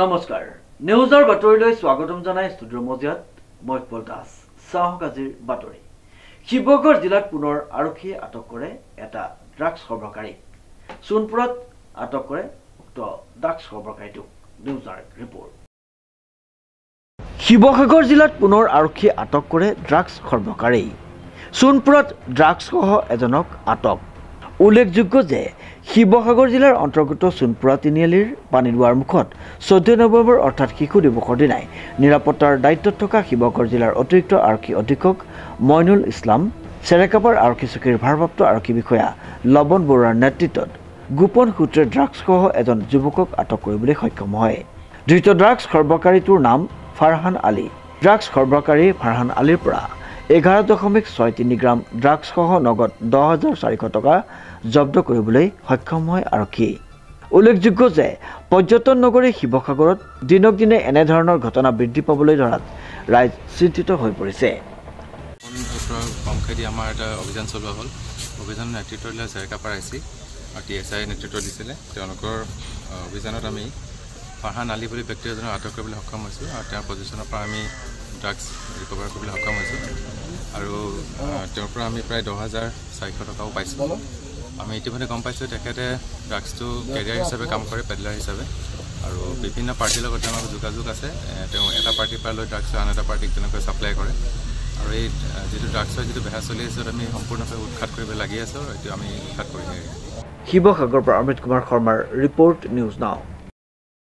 নমস্কাৰ নিউজৰ বাতৰিলৈ স্বাগতম জনাই ষ্টুডিঅ'ৰ মজিয়াত মই পল দাস চাওক আজিৰ বাতৰি শিৱসাগৰ জিলাত পুনৰ আৰক্ষীয়ে আটক কৰে এটা ড্ৰাগছ সৰবৰাহকাৰীক সোণপুৰত আটক কৰে উক্ত ড্ৰাগছ সৰবৰাহকাৰীটোক নিউজৰ ৰিপৰ্ট শিৱসাগৰ জিলাত পুনৰ আৰক্ষীয়ে আটক কৰে ড্ৰাগছ সৰবৰাহকাৰী সোণপুৰত ড্ৰাগছসহ এজনক আটক উল্লেখযোগ্য যে শিৱসাগৰ জিলাৰ অন্তৰ্গত সোণপুৰা তিনিআলিৰ পানীদুৱাৰ মুখত 14 নৱেম্বৰ অৰ্থাৎ শিশু দিৱসৰ দিনাই নিৰাপত্তাৰ দায়িত্বত থকা শিৱসাগৰ জিলাৰ অতিৰিক্ত আৰক্ষী অধীক্ষক মইনুল ইছলাম চেৰেকাপাৰ আৰক্ষী চকীৰ ভাৰপ্ৰাপ্ত আৰক্ষী বিষয়া লবন বৰুৱাৰ নেতৃত্বত গোপন সূত্ৰে ড্ৰাগছসহ এজন যুৱকক আটক কৰিবলৈ সক্ষম হয় ধৃত ড্ৰাগছ সৰবৰাহকাৰীটোৰ নাম ফাৰহান আলী ড্ৰাগছ সৰবৰাহকাৰী ফাৰহান আলীৰ পৰা 11.63 গ্ৰাম ড্ৰাগছসহ নগদ 10,400 টকা জব্দ কৰিবলৈ সক্ষম হয় আৰক্ষী উল্লেখযোগ্য যে পৰ্যটন নগৰী শিৱসাগৰত দিনক দিনে এনে ধৰণৰ ঘটনা বৃদ্ধি পাবলৈ ধৰাত ৰাইজ চিন্তিত হৈ পৰিছে কমখেদি আমাৰ এটা অভিযান চলোৱা হ'ল অভিযানৰ নেতৃত্ব দিলে চেৰেকাপাৰ আইচি আৰু টিএছআই নেতৃত্ব দিছিলে তেওঁলোকৰ অভিযানত আমি ফাৰহান আলী বুলি ব্যক্তি এজনক আটক কৰিবলৈ সক্ষম হৈছোঁ আৰু তেওঁৰ পজিশ্যনৰ পৰা আমি ড্ৰাগছ ৰিকভাৰ কৰিবলৈ সক্ষম হৈছোঁ আৰু তেওঁৰ পৰা আমি প্ৰায় 10,400 টকাও পাইছোঁ আমি ইতিমধ্যে গম পাইছোঁ তেখেতে ড্ৰাগছটো কেৰিয়াৰ হিচাপে কাম কৰে পেডলাৰ হিচাপে আৰু বিভিন্ন পাৰ্টিৰ লগত তেওঁৰ যোগাযোগ আছে তেওঁ এটা পাৰ্টিৰ পৰা লৈ ড্ৰাগছ আন এটা পাৰ্টিক তেনেকৈ ছাপ্লাই কৰে আৰু এই যিটো ড্ৰাগছৰ যিটো বেহা চলি আছে আমি সম্পূৰ্ণভাৱে উৎখাত কৰিব লাগি আছোঁ আৰু এইটো আমি উৎখাত কৰিমেই শিৱসাগৰৰ পৰা অমিত কুমাৰ শৰ্মাৰ ৰিপৰ্ট নিউজ নাও